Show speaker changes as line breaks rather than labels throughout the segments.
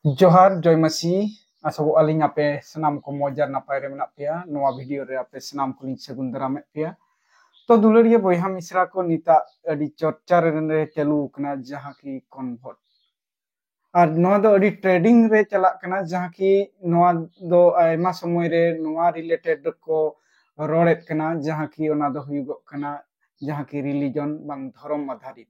जोहार जयमासी आसो अलिंग आपे सनाम को मौजार नापाय रे मेनाप पेया नोआ वीडियो रे आपे सनाम को लिंक सगुन दाराम पेया तो दुलरिया बयहा मिश्रा को निता अडी चर्चा रे चालू कना जहां की कन्वर्ट और नोआ दो अडी ट्रेडिंग रे चला कना जहां की नोआ दो आयमा समय रे नोआ रिलेटेड को रोड़ेत कना जहां की ओना दो हुयुगो कना जहां की रिलीजन बांग धर्म आधारित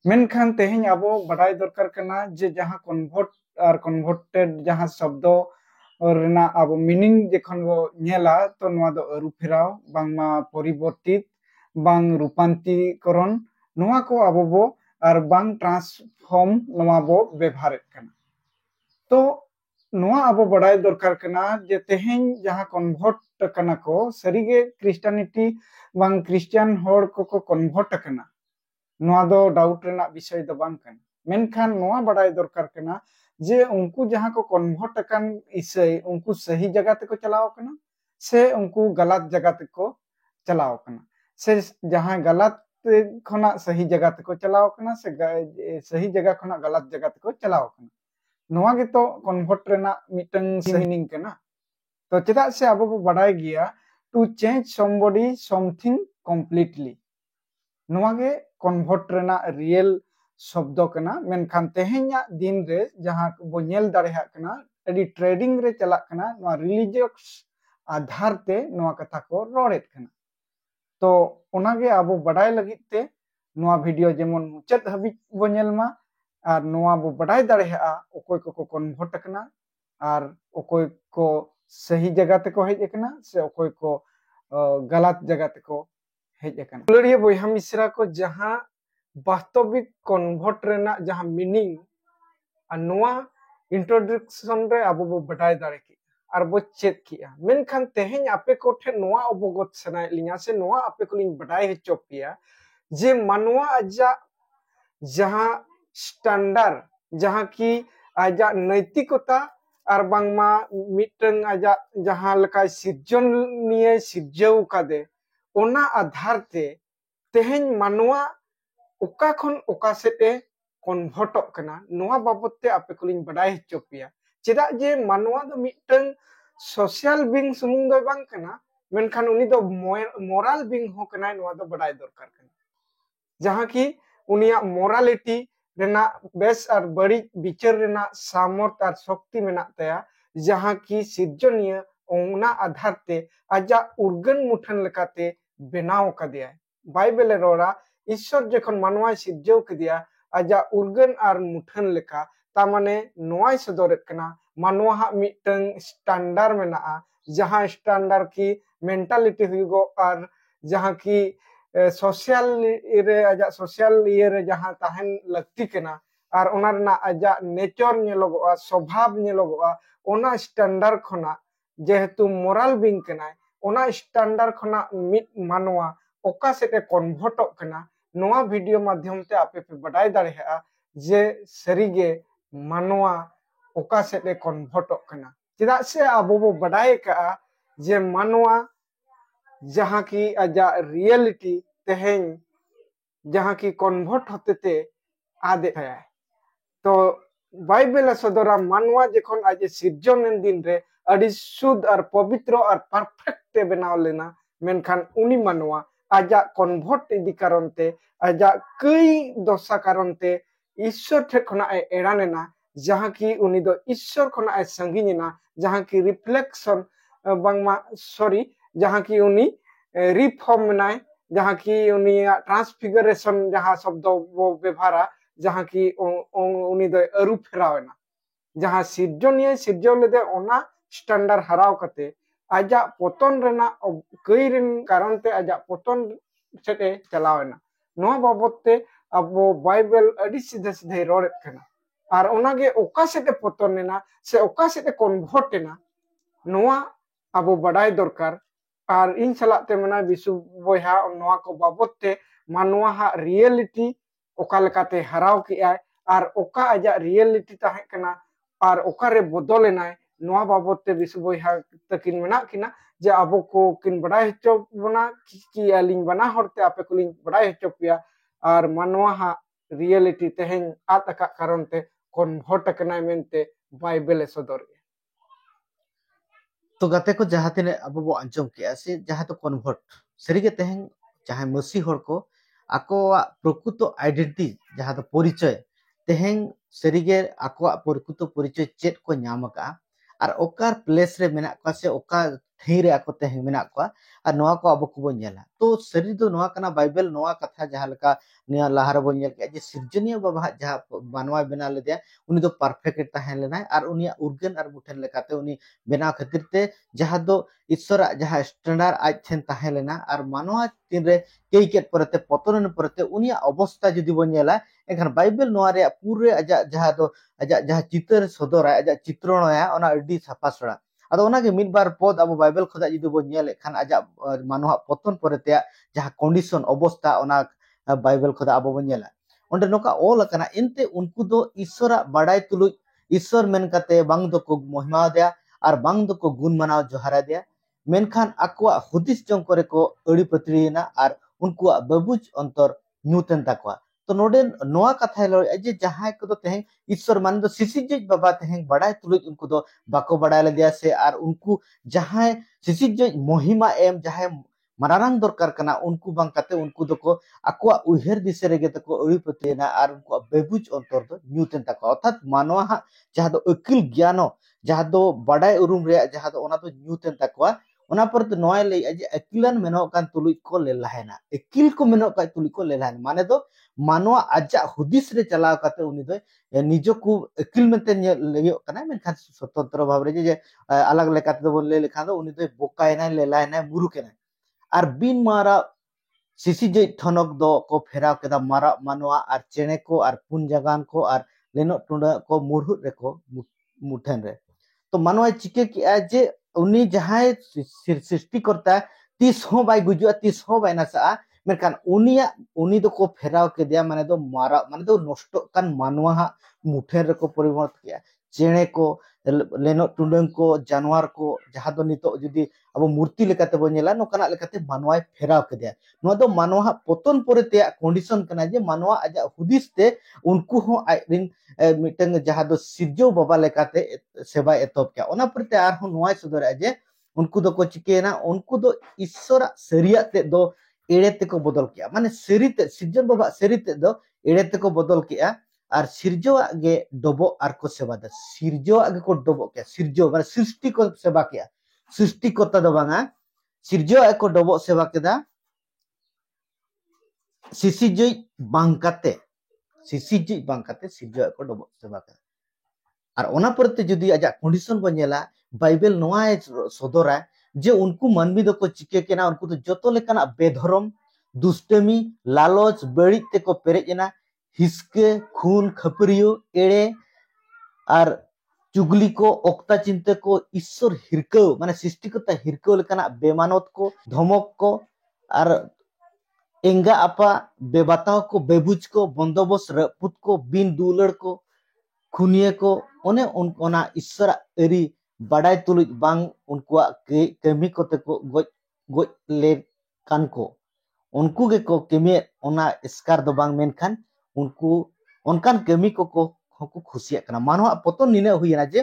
मेनखान तेहें अब बाडाय दरकार कना जे जहां कन्वर्ट और कन्वर्टेड जहां शब्द और अब मीनिंग जखन वो नेला तो नोआ दो अरु फेराव बांगमा परिवर्तित बांग रूपांतरीकरण नोआ को अब वो और बांग ट्रांसफॉर्म नोआ वो व्यवहार कना तो नोआ अब बाडाय दरकार कना जे तेहें जहां कन्वर्ट कना को सरीगे क्रिश्चियनिटी बांग क्रिश्चियन होड़ को कन्वर्ट कना नोआ दो डाउट रेना विषय दो बांग कना मेनखान नोआ बाडाय दरकार कना जे उनको जहां को कन्वर्ट कन इसय उनको सही जगह ते को चलाओ कना से उनको गलत जगह ते को चलाओ कना से जहां गलत खना सही जगह ते को चलाओ कना से सही जगह खना गलत जगह ते को चलाओ कना नोआ गे तो कन्वर्ट रेना मिटन मीनिंग कना तो चेदा से अब बो बाडाय गिया to change somebody something completely नोआ गे कन्वर्ट रेना रियल शब्द कना मेनखान तेहेंया दिन रे जहां बो नेल दाड़ेहा कना अडी ट्रेडिंग रे चला कना नोआ रिलीजियस आधार ते नोआ कथा को रोड़ेत कना तो ओनागे आबो बाडाय लगित ते नोआ वीडियो जेमन मुचाद हबी बो नेलमा और नोआ बो बाडाय दाड़ेहा ओकोय को कन्वर्ट कना और ओकोय को सही जगह ते को हेज कना से ओकोय को गलत जगह ते को हेज कना दुलरिया बयहा मिश्रा को जहां वास्तविक कन्वर्ट रेना जहां मीनिंग और नोआ इंट्रोडक्शन रे अब बो बाडाय दाड़े की और बो चेक किया मेनखान तेहें आपे को ठे नोआ अवगत सनाय लिया से नोआ आपे को लिंग बाडाय हेचो पिया जे मानवा आजा जहां स्टैंडर्ड जहां की आजा नैतिकता और बांगमा मिटन आजा जहां लका सिर्जन निये सिर्जव कादे ओना आधार ते तेहें मानवा ओका खन ओका सेटे कन्वर्ट कना नोआ बाबत ते आपे को लिंग बाडाय हेचो पिया चेदा जे मानवा दो मिटन सोशल बीइंग सुमुंग दो बांग कना मेनखान उनी दो मोरल बीइंग हो कना नोआ दो बाडाय दरकार कना जहां की उनिया मोरालिटी रेना बेस और बड़ी विचार रेना सामर्थ और शक्ति मेना तया जहां की सिर्जनीय ओना आधार ते आजा उर्गन मुठन लेकाते बेनाव कदिया बाइबल रोड़ा ईश्वर जखन मानवा सिर्जव कदिया आजा उर्गन और मुठन लेका ता माने नोआय सदरत कना मानवा हा मिटन स्टैंडर्ड मेना जहां स्टैंडर्ड की मेंटालिटी हुईगो और जहां की सोशल रे आजा सोशल रे जहां ताहन लगती कना और ओना रेना आजा नेचर नेलोगोआ स्वभाव नेलोगोआ ओना स्टैंडर्ड खना जेहेतु मोरल बीइंग कना ओना स्टैंडर्ड खना मिट मानवा ओका सेटे कन्वर्ट कना नोआ वीडियो माध्यम ते आपे पे बाडाय दाड़ेहा जे सरीगे मानवा ओका सेटे कन्वर्ट कना चेदा से आबो बो बाडाय का जे मानवा जहां की आजा रियलिटी तेहें जहां की कन्वर्ट होते ते आदे है तो बाइबल सदरा मानवा जखन आज सिर्जन दिन रे अडी शुद्ध और पवित्र और परफेक्ट बनाव लेना मेनखान उनी मानवा आजा कन्वर्ट इदी कारण ते आजा कई दशा कारण ते ईश्वर ठे खना एड़ा लेना जहां की उनी दो ईश्वर खना संगीना जहां की रिफ्लेक्शन बांगमा सॉरी जहां की उनी रिफॉर्म नाय जहां की उनी ट्रांसफिगरेशन जहां शब्द वो व्यवहारा जहां की उनी दो अरु फेरावना जहां सिर्जनीय सिर्जव लेदे ओना स्टैंडर्ड हराव कते आजा पतन रेना कई रेन कारण ते आजा पतन सेटे चलावना नोआ बाबत ते अब बाइबल अडी सीधे सीधे रोड़ेत कना और ओनागे ओका सेटे पतन नेना से ओका सेटे कन्वर्ट ना नोआ अब बाडाय दरकार और इन सलाते मना विशु बयहा नोआ को बाबत ते मानवा हा रियलिटी ओका लेकाते हराव किया और ओका आजा रियलिटी ताहे कना और ओका रे बदलेनाय नोआ बाबत ते विशु बयहा तकिन मेना किना जे आबो को किन बाडाय हेचो बना कि अलिंग बना हरते आपे को लिंग बाडाय हेचो पिया और मानवा हा रियलिटी तेहें आत अका कारण ते convert akana mente Bible sodor.
तो गाते को जहाँ तिने अब वो अंजम किया से जहाँ तो कन्वर्ट सरीगे तेहं जहाँ मसी हर को आको प्रकृत आइडेंटिटी जहाँ तो परिचय तेहं सरीगे आको प्रकृत परिचय चेट को ᱧᱟᱢ का और ओकार प्लेस रे मेना का से ओका थई रे आको तेहं मेना को और नोआ को अब को बो नेला तो सरी दो नोआ कना बाइबल नोआ कथा जहाँ लका निया लाहार बो नेल के जे सिरजनिया बाबा जहाँ मानवा बना ले दिया उनी दो परफेक्ट तहन लेना और उनिया उर्गन और मुठन लेकाते उनी बना खातिर ते जहाँ दो ईश्वर जहाँ स्टैंडर्ड आज ठेन तहे लेना और मानवा तीन रे कई केट परते पतन परते उनिया अवस्था जुदी बन नेला एखान बाइबल नोआ रे पूरे अजा जहाँ चित्र सदर अजा चित्रणया ओना अडी साफा सड़ा अदो ओना के मिड बार पद अब बाइबल खोदा जुदी बन नेल खान अजा मानवा पतन परते जहाँ कंडीशन अवस्था ओना बाइबल खोदा अब बन नेला ओंडे नोका ऑल कना इनते उनको दो ईश्वर बाडाय तुलु ईश्वर मेन कते बांग दो को महिमा दया और बांग दो को गुण मनाव जोहारा दिया मेनखान आकुआ हुदिस जंग करे को अड़ी पत्रियना और उनको बबुज अंतर न्यूतन तकवा तो नोडे नोआ कथा लो जे जहां को तो तेहे ईश्वर मान दो सिसिज बाबा तेहे बड़ाय तुलु उनको दो बाको बड़ाय दिया से और उनको जहां सिसिज महिमा एम जहां मरारांग दरकार कना उनको बांग कते उनको दो को आकुआ उहेर दिसे रेगे तको अड़ी पत्रियना और उनको बबुज अंतर दो न्यूतन तकवा अर्थात मानवा जहां दो अकिल ज्ञानो जहाँ दो बड़ाई उरुम रे जहाँ दो ओना तो न्यूतन तकवा ओना पर तो नोय ले जे अकिलन मेनो कान तुलुई को ले लाहेना अकिल को मेनो का तुलुई को ले लाहेना माने दो मानवा आजा हुदिस रे चलाव काते उनी दो निजो को अकिल मेते लेयो कना मेनखान स्वतंत्र भाव रे जे अलग लेकाते दो बोल ले लेखा दो उनी दो बोकायना ले लाहेना मुरुकेना और बिन मारा सिसी जे ठनक दो को फेराव केदा मारा मानवा और चेणे को और पुन जगान को और लेनो टुंडा को मुरहु रे को मुठन रे तो मानवा चिके किया जे उनी जहां सृष्टि करता तीस हो बाय गुजुआ तीस हो बाय नसा मेनखान उनी दो को फेराव के दिया माने दो मारा माने दो नष्ट कान मानवा मुठेर रे को परिवर्तन किया चेणे को लेनो टुंडंग को जानवर को जहां दो नितो जुदी अब मूर्ति लेकाते बो नेला नोकाना लेकाते मानवा फेराव के दिया नो दो मानवा पतन परे कंडीशन कना जे मानवा आजा हुदिस ते उनको हो आइरिन मिटंग जहां दो सिरजो बाबा लेकाते सेवा एतोब क्या ओना परते आर हो नोय सदर जे उनको दो को चिकेना उनको दो ईश्वर सरिया ते दो एड़े ते को बदल किया माने सरिते सिरजन बाबा सरिते दो एड़े ते को बदल किया और सिरजो गे डबो आर को सेवा द सिरजो आगे को डबो क्या सिरजो माने सृष्टि को सेवा किया सृष्टि करता दो बांगा सिरजो को डबो सेवा केदा सिसिजय बांकाते सिसिजय बांकाते सिरजो को डबो सेवा केदा और ओना परते जुदी आजा कंडीशन बन नेला बाइबल नोआ सदरा जे उनको मानवी दो को चिके केना उनको तो जतो लेकाना बेधर्म दुष्टमी लालच बड़ी ते को पेरेजना हिसके खून खपरियो एड़े और चुगली को ओक्ता चिंता को ईश्वर हिरको माने सृष्टिकर्ता हिरको लेकाना बेमानत को धमक को और एंगा आपा बेबाताव को बेबुज को बंदोबस्त रपुत को बिन दुलड़ को खुनिए को ओने उनकोना ईश्वर एरी बड़ाई तुलुज बांग उनको कमी को ते को गोज गोज ले कान को उनको के को कमी ओना स्कार दो बांग मेनखान उनको उनकान कमी को खुशिया कना मानवा पतन निने हुईना जे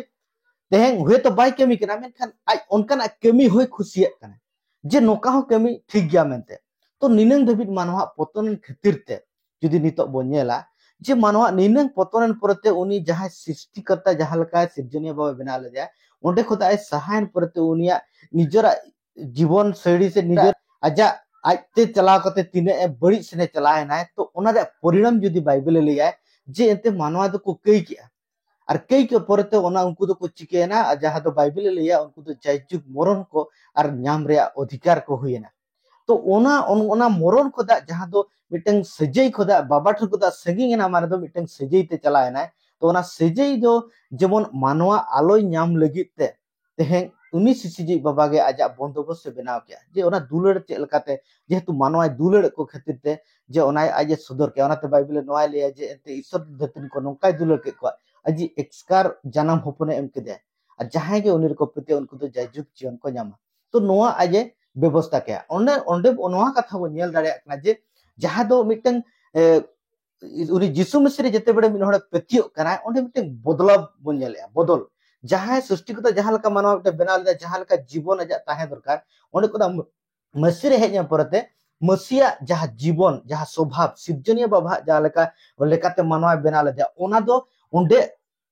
तेहें हुए तो बाय कमी कना मेनखान आज उनकान कमी होय खुशिया कना जे नोका हो कमी ठीक गया मेनते तो निनंग धबित मानवा पतन खातिर ते जुदी नितो बो नेला जे मानवा निनंग पतन परते उनी जहां सृष्टिकर्ता जहां लका सिरजनिया बाबा बना ले जाए ओंडे खोदा ए सहायन परते उनिया निजरा जीवन शैली से निजर आजा आजते चलाव कते तिने बड़ी सने चलाए ना तो ओना रे परिणाम जुदी बाइबल ले जाए जे एते मानवा दो को कई किया और कई के परते ओना उनको दो को चिकेना जहां दो बाइबल ले या उनको तो जायजुग मरण को और न्याम रे अधिकार को हुईना तो ओना मरण खोदा जहां दो मिटंग सजई खोदा बाबा ठर खोदा सगिंग ना माने दो मिटंग सजई ते चलाए ना तो ओना सजई दो जेमन मानवा आलोय न्याम लगित ते तेहें उनी सिसिजी बाबा गे आजा बंदोबस्त से बनाव किया जे ओना दुलड़ चे लकाते जेहेतु मानवा दुलड़ को खातिर ते जे ओना आजे सदर के ओनाते बाइबल नोआ ले जे एते ईश्वर धरती को नोकाय दुलड़ के को अजी एक्सकार जन्म होपने एम के दे आ जहां के उनी को प्रति उनको तो जायजुग जीवन को न्यामा तो नोआ आजे व्यवस्था के ओंडे ओंडे नोआ कथा बो नेल दाड़े जे जहां दो मिटंग उनी जिसु मसीह रे जते बड़े मिन हड़ पेतियो कना ओंडे मिटे बदलाव बन नेले बदल जहां सृष्टिकर्ता जहां लका मानव मिटे बनाव ले जहां लका जीवन अजा ताहे दरकार ओंडे को मसीह रे हेज परते मसीहा जहां जीवन जहां स्वभाव सिर्जनीय बाबा जहां लका लेकाते मानव बनाव ले ओना दो ओंडे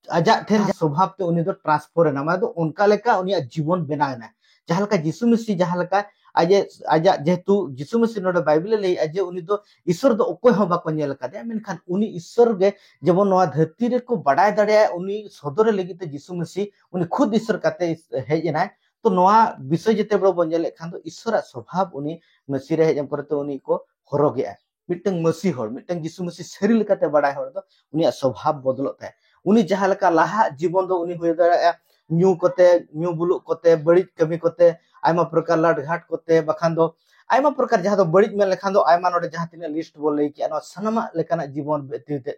अजा ठेन स्वभाव ते उनी दो ट्रांसफर ना माने दो उनका लेका उनी जीवन बनाव ना जहां लका जिसु मसीह जहां लका आजे आजा जेतु जिसु मसीह नोडे बाइबल ले आजे उनी दो ईश्वर दो ओकोय हो बाको नेल कादे मेनखान उनी ईश्वर गे जेबन नोआ धरती रे को बडाय दाड़े उनी सदर लेगिते जिसु मसीह उनी खुद ईश्वर काते हेजना तो नोआ विषय जते बड़ो बनेले खान दो ईश्वर स्वभाव उनी मसीह रे हेजम परते उनी को हरोगे मिटंग मसीह हर मिटंग जिसु मसीह शरीर लेकाते बडाय हर दो उनी स्वभाव बदलत है उनी जहां लका लाहा जीवन दो उनी होय दाड़ा न्यू कोते न्यू बुलु कोते बड़ी कमी कोते आयमा प्रकार लाट घाट कोते बखान दो आयमा प्रकार जहां दो बड़ी मेन लेखान दो आयमा नोडे जहां तिना लिस्ट बोल लई कि अनो सनमा लेकाना जीवन व्यतीत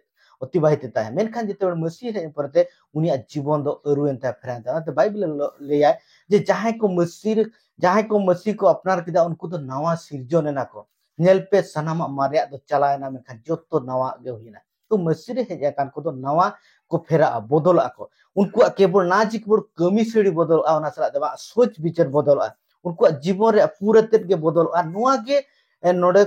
अतिबाहित ता है मेनखान जते मसीह रे परते उनी जीवन दो अरुएन ता फ्रेंड ता बाइबल लेया जे जहां को मसीह को अपनार किदा उनको तो नवा सिरजन ना को नेल पे सनमा मारिया दो चलायना मेनखान जत्तो नवा गे होइना तो मसीह रे हेजा कान को तो नवा को फेरा बदल आको उनको केवल ना जी केवल कमी सेड़ी बदल आ सला देबा सोच विचार बदल उनको जीवन रे पूरे तेट के बदल आ नोआ गे नोडे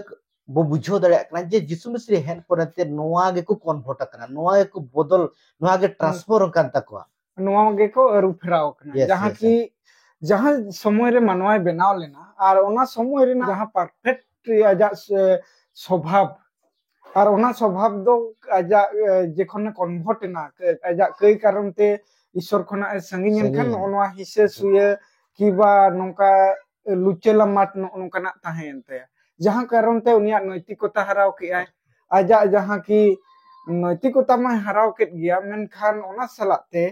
बो बुझो दरे कना जे जिसु मसीह हेन परते नोआ गे को कन्वर्ट कना नोआ गे को बदल नोआ गे ट्रांसफर कान तको
नोआ गे को अरु फेराव कना जहां की जहां समय रे मानवाय बनाव लेना और ओना समय रे जहां परफेक्ट आजा स्वभाव और ओना स्वभाव दो आजा जेखन कन्वर्ट ना आजा कई कारण ते ईश्वर खना संगिन खान ओना हिसे सुये किबा नोका लुचेला माट नोकना ताहेनते जहां कारण ते उनिया नैतिकता हराव के आजा जहां की नैतिकता मा हराव के गया मेनखान ओना सलाते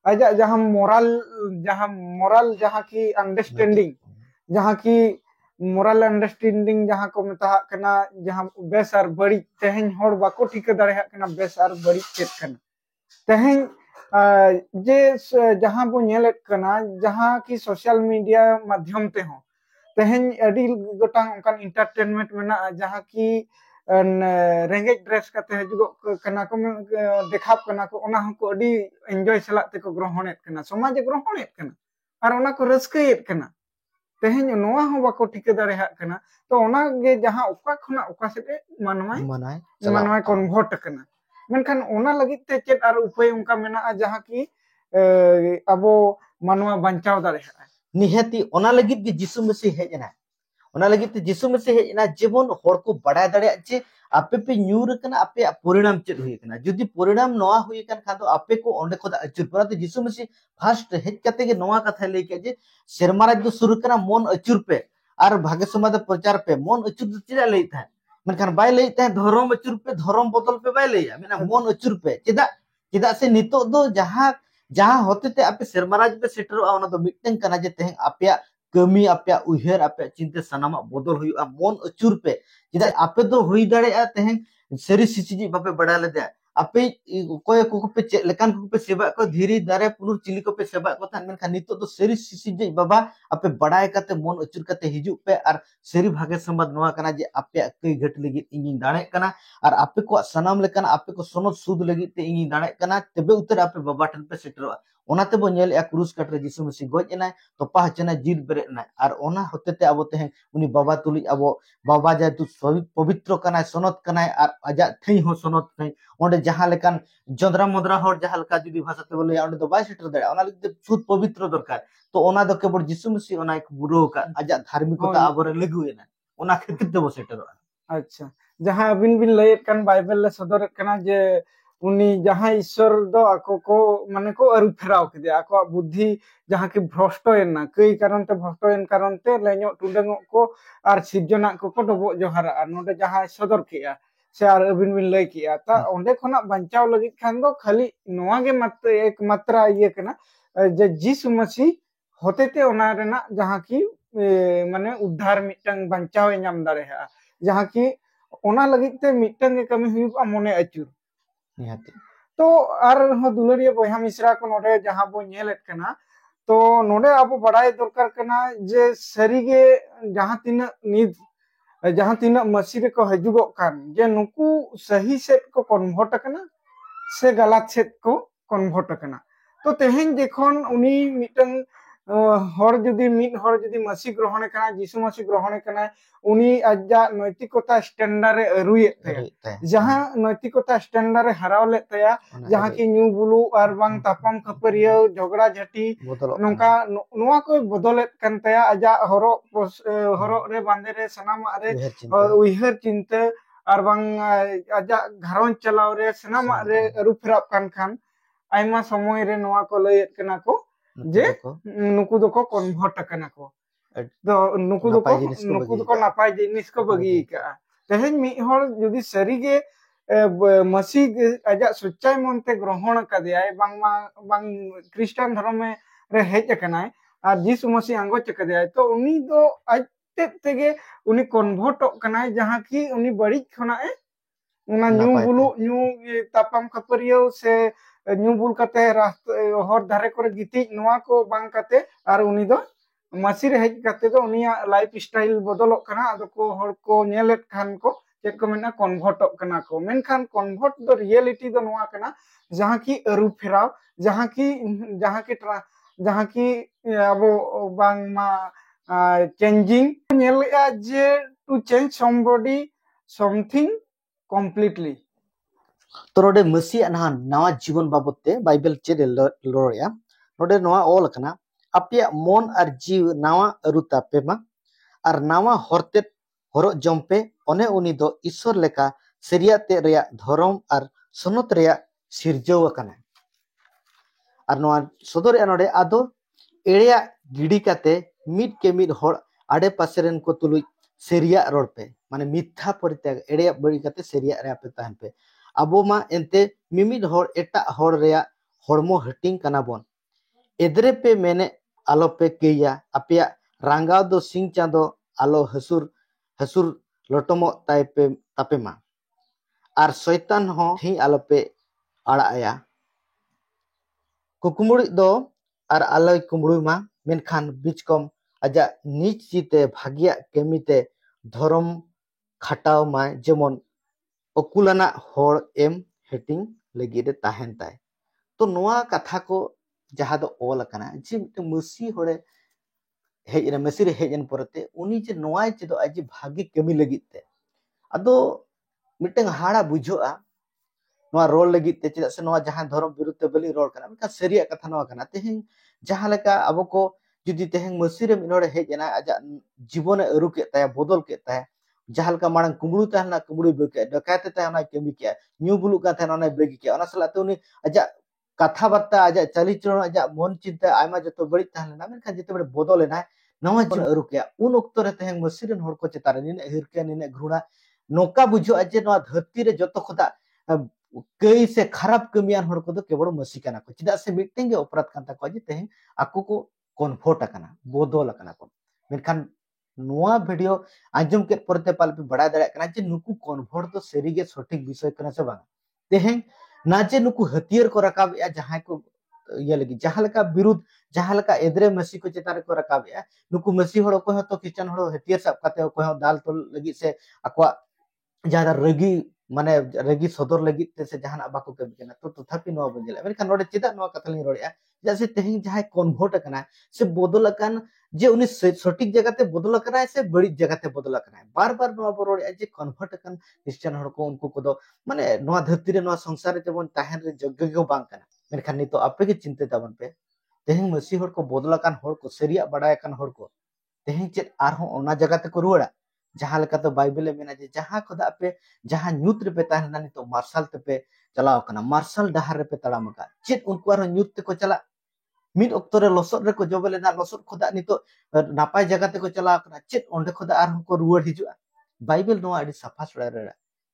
आजा जहां मोरल जहां की अंडरस्टैंडिंग जहां की मोरल अंडरस्टैंडिंग जहां को मेता कना जहां बेस और बड़ी तेहन होड़ बाको ठीक दाड़े कना बेस और बड़ी चेत कना तेहन जे जहां बो नेलेत कना जहां की सोशल मीडिया माध्यम ते हो तेहन अडी गोटांग उनकान एंटरटेनमेंट मेना जहां की रेंगेज ड्रेस काते हजुगो कना को देखाव कना को ओना को अडी एंजॉय सलाते को ग्रहणेत कना समाज ग्रहणेत कना और ओना को रस्कयेत कना तेहन नोआ हो बाको ठीक दाड़े कना तो ओना गे जहां ओका खना ओका से मानवाय कन्वर्ट कना मेनखान ओना लगित ते चेत आर उपाय उनका मेना जहां की अबो मानवा बंचाव दाड़े
निहती ओना लगित के जिसु मसीह हेजना ओना लगित ते जिसु मसीह हेजना जीवन होर को बडाय दाड़े जे आपे पे न्यूर कना आपे परिणाम चेत हुई कना जदि परिणाम नोआ हुई कन खान तो आपे को ओंडे को अचुर पर तो जिसु मसीह फर्स्ट हेज कते के नोआ कथा ले के जे शर्माराज दो शुरू कना मन अचुर पे और भाग्य समाज प्रचार पे मन अचुर दो चिरा ले था मेनखान बाय ले था धर्म अचुर पे धर्म बदल पे बाय ले मेना मन अचुर पे चिदा से नितो दो जहां होते ते आपे शर्माराज पे सेटर ओना दो मिटन कना जे तेह आपे कमी आपे उहेर आपे चिंता सनामा बदल हुई मन अचुर पे चिदा आपे दो हुई दाड़े तेह सरी सिचि बापे बड़ा ले दे आपे कोय को पे लेकान को पे सेवा को धीरे दारे पुनर चिली को पे सेवा को थान मेनखान नितो तो सरी सिचि बाबा आपे बड़ाय काते मन अचुर काते हिजु पे और सरी भागे संबंध नोआ कना जे आपे कई घट लगी इनी दाड़े कना और आपे को सनाम लेकान आपे को सोनत सुद लगी ते इनी दाड़े कना तबे उतर आपे बाबा ठन पे सेटर ओनाते बो नेल क्रूस कटरे जिसु मसीह गज एना तो पाहचना जीत बेरे ना और ओना होतेते अब तेह उनी बाबा तुली अब बाबा जाय तु पवित्र कनाय सनत कनाय और आजा थई हो सनत थई ओंडे जहां लेकान जंद्रा मद्रा होर जहां लका जुदी भाषा ते बोले ओंडे तो बाय सेटर दरे ओना लगे शुद्ध पवित्र दरकार तो ओना दो केवल जिसु मसीह ओना एक बुरो का आजा धार्मिकता आबरे लगुएना ओना खेतिर दे बो सेटर
अच्छा जहां अबिन बिन लयत कान बाइबल ले सदर कना जे उनी जहां ईश्वर दो आको को माने को अरु फेराव के आको बुद्धि जहां की भ्रष्टयना कई कारण ते भ्रष्टयन कारण ते लेño टुडंगो को आर सिर्जना को डबो जोहारा नोडे जहां सदर किया से आर अबिन बिन लय किया ता ओंडे खना बंचाव लगी खान दो खाली नोआ गे मत एक मात्रा ये कना जे जिसु मसीह होते ते ओना रेना जहां की माने उद्धार मिटंग बंचाव नाम दारे जहां की ओना लगी ते मिटंग कमी हुई मने अचुर तो आर हो दुलरिया बया मिश्रा को नोडे जहां बो नेलेत कना तो नोडे अब बड़ाई दरकार कना जे सरीगे जहां तीन निद जहां तीना मसी रे को हजुगो कान जे नुकु सही सेट को कन्वर्ट करना से गलत सेट को कन्वर्ट करना तो तेहेन देखोन उनी मिटन हर जुदी मिट हर जुदी मसी ग्रहण करना जीसु मसी ग्रहण करना उनी अजा नैतिकता स्टैंडर्ड रे अरुये तया जहां नैतिकता स्टैंडर्ड रे हराव ले तया जहां की न्यू बुलू और बांग तापम खपरियो झगड़ा झटी नोका नोवा को बदलेत कन तया अजा हरो रे बांदे रे सनाम रे उइहर चिंता और बांग अजा घरों चलाव रे सनाम रे रुफराप कन खान आयमा समय रे नोवा को लयत कना को जे नुकु दो को कन्वर्ट कना को तो नुकु दो को नापाय जिनिस को बगी का तेहेन मी हर जदी सरी गे मसी अजा सच्चाई मनते ग्रहण कदियाय बांग क्रिश्चियन धर्म में रे हेज कनाय और जीसु मसी आंगोच कदियाय तो उनी दो अजते तेगे उनी कन्वर्ट कनाय जहां की उनी बड़ी खना ए उना न्यू बुलु न्यू तापम खपरियो से न्यू बुल कते हर धारे करे गिति नोआ को बांग कते और उनी दो मसी रे हेज कते दो उनिया लाइफ स्टाइल बदलो कना अदो को हर को नेलेट खान को चेक को मेना कन्वर्ट कना को मेनखान कन्वर्ट दो रियलिटी दो नोआ कना जहां की अरु फेराव जहां की अबो बांग मा चेंजिंग नेलेया जे to change somebody something completely
तो नोडे मसी अनहान नवा जीवन बाबते बाइबल चेद लोरिया नोडे नवा ऑल कना अपिया मन और जीव नवा अरुता पेमा और नवा हरते हरो जम्पे ओने उनी दो ईश्वर लेका सेरियाते रेया धर्म और सनत रेया सिरजव कना और नवा सदर नोडे आदो एड़िया गिडी काते मिड के मिड हर आडे पासेरन को तुलुई सेरिया रोड पे माने मिथ्या परित्याग एड़िया बड़ी काते सेरिया रे पे ताहन पे अबो मा एंते मिमिद हर एटा हर रेया हरमो हटिंग कना बोन एदरे पे मेने आलो पे केया अपिया रांगाव दो सिंह चांदो आलो हसुर लटमो ताइपे तापेमा आर शैतान हो ही आलो पे आड़ाया कुकुमुड़ी दो आर आलोय कुमुड़ुमा मेनखान बिचकम आजा नीच जीते भागिया केमिते धर्म खाटाव मा जेमन अकुलाना हर एम हेटिंग लगिदे ताहेन ताय तो नोआ कथा को जहां दो ऑल कना जे मसी होड़े हेजन मसी रे हेजन परते उनी जे नोआ जे दो आज भागी कमी लगिते अदो मिटंग हाड़ा बुझोआ नोआ रोल लगिते चेदा से नोआ जहां धर्म विरुद्ध बलि रोल कना मिका सरिया कथा नोआ कना तेहें जहां लेका अबो को जुदी तेहें मसी रे मिनोड़े हेजना आजा जीवन अरु के ताया बदल के ताया जहां का मांग कुमड़ू तहना कुमड़ू बेके डकाते तहना केमी के न्यू बुलु का तहना ने बेगी के अना सलाते उनी अजा कथा बार्ता अजा चलिचरण अजा मन चिंता आयमा जतो बड़ी तहना मेनखा जते बड़े बदल लेना नवा जीवन अरु के उन ओक्तो रे तेहें मसीरन हर को चेतारे निने हिरके निने घृणा नोका बुझो अजे नवा धरती रे जतो खुदा कई से खराब कमियान हर को दो केवल मसी कना को चिदा से मिटिंग के अपराध कांता को अजे तेहें आकु को कन्वर्ट कना बदल कना को मेनखान नोआ वीडियो आंजम के परते पाल पे बड़ा दड़ा कना जे नुकु कन्वर्ट तो सेरीगे सठिक विषय कना से बांग तेहें ना जे नुकु हथियार को रकाब या जहां को ये लगी जहां लका विरुद्ध जहां लका एदरे मसी को चेतारे को रकाब या नुकु मसी हड़ो को तो क्रिश्चियन हड़ो हथियार सब काते को दाल तो लगी से अकवा ज्यादा रगी माने रगी सदर लगी से जहां बाको कबी कना तो तथापि नोआ बंजल अमेरिका नोडे चेदा नोआ कथलनी रोड़या जैसे तेहें जहां कन्वर्ट कना से बदल कन जे उनी सटीक जगह ते बदल कना से बड़ी जगह ते बदल कना बार बार नोआ बरोड़या जे कन्वर्ट कन क्रिश्चियन हड़ को उनको को दो माने नोआ धरती रे नोआ संसार रे जेबन ताहेन रे जग्ग गो बांग कना मेनखान नितो आपे के चिंता ताबन पे तेहें मसी हड़ को बदल कन हड़ को सेरिया बडाय कन हड़ को तेहें चेत आरहो ओना जगह ते को रुवाड़ा जहां लेका तो बाइबल मेना जे जहां खुदा पे जहां न्यूत रे पे ताहेन नितो मार्शल ते पे चलाव कना मार्शल डहार रे पे तड़ाम का चेत उनको आरो न्यूत ते को चला मिड अक्तो रे लसोद रे को जबलेना लसोद खुदा नितो नापाय जगह ते को चलाव कना चेत ओंडे खुदा आरहो को रुवाड़ हिजुआ बाइबल नो आडी सफा सड़ा रे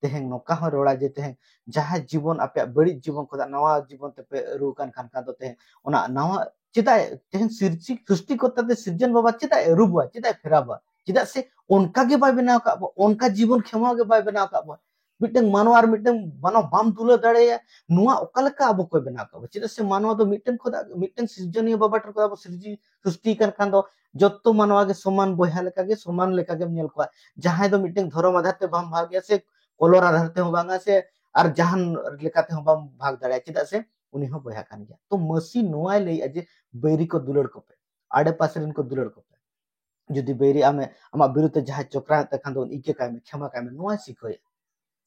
तेहें नोका हो रोड़ा जे तेहें जहां जीवन आपे बड़ी जीवन खुदा नवा जीवन ते पे रु कान खान का तो तेहें ओना नवा चिता तेहें सृष्टि करता ते सृजन बाबा चिता रुबवा चिता फेराबा चिदा से उनका के बाय बनाव का उनका जीवन क्षमा के बाय बनाव का मिटन मानव और मिटन मानव बाम तुले दाड़े नुआ ओकालका अब को बना को चेदा से मानव तो मिटन खोदा मिटन सृजनीय बाबाटर को अब सृष्टि कर जत्तो मानवा के समान बहा लेका के समान लेका के नेल को जहां दो मिटन धर्म आधार ते बाम भाग से कलर आधार ते हो बांगा से और जहान लेकाते हो बाम भाग दाड़े चेदा से उनी हो बहा कान गया तो मसी नुआ ले जे बैरी को दुलड़ को पे आड़े पास रिन को दुलड़ को पे जुदी बैरी आमे आमा बिरुते जहां चक्रा ते खान दो इके काय में क्षमा काय में नुआ सिखोय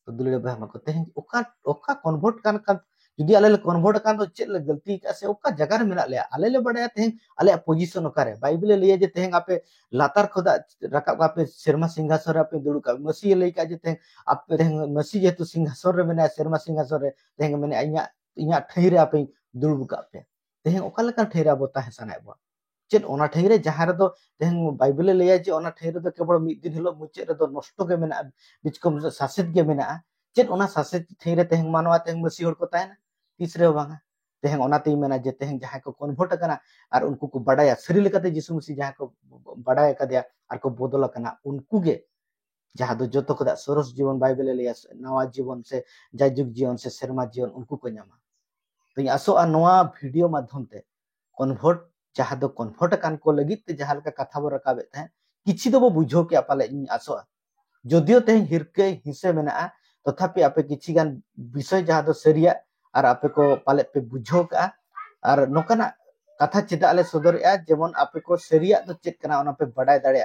तो दुलड़े बहा मको तेहन ओका ओका कन्वर्ट kan जुदी आले कन्वर्ट kan तो चेल गलती का से ओका जगह रे मिला ले आले ले बड़े तेहन आले पोजीशन ओका रे बाइबल ले जे तेहन आपे लातार खोदा रकाब आपे शर्मा सिंहासन आपे दुड़ू का मसी ले का जे तेहन आपे तेहन मसी जे तो सिंहासन रे मेना शर्मा सिंहासन रे तेहन मेने इया इया ठई रे आपे दुड़ू का पे तेहन ओका लका ठईरा बोता है सनाय बो चेन ओना ठई रे जहां रे तो तेहन बाइबल ले जे ओना ठई रे तो केवल मिद दिन हिलो मुचे रे तो नष्ट के मेना बिचकम सासेत के मेना चेन ओना सासेत ठई रे तेहन मानवा तेहन मसी होड़ को तायना तीसरे बांगा तेहन ओना ते मेना जे तेहन जहां को कन्वर्ट कना और उनको को बड़ाया सरी लेकाते यीशु मसीह जहां को बड़ाया कदिया और को बदल कना उनको गे जहां दो जोतो कदा सरस जीवन बाइबल ले नवा जीवन से जायजुग जीवन से शर्मा जीवन उनको को नामा तो आसो नवा वीडियो माध्यम ते कन्वर्ट जहां दो कन्वर्ट कान को लगी ते जहां का कथा बो रकाबे थे किछि दो बुझो के पाले इन आसो जदियो ते हिरके हिसे मेना तथापि आपे किछि गान विषय जहां दो सरिया और आपे को पाले पे बुझो का और नोकाना कथा चिदा आले सदर जेमन आपे को सरिया दो चेक कना ओना पे बड़ाय दाड़े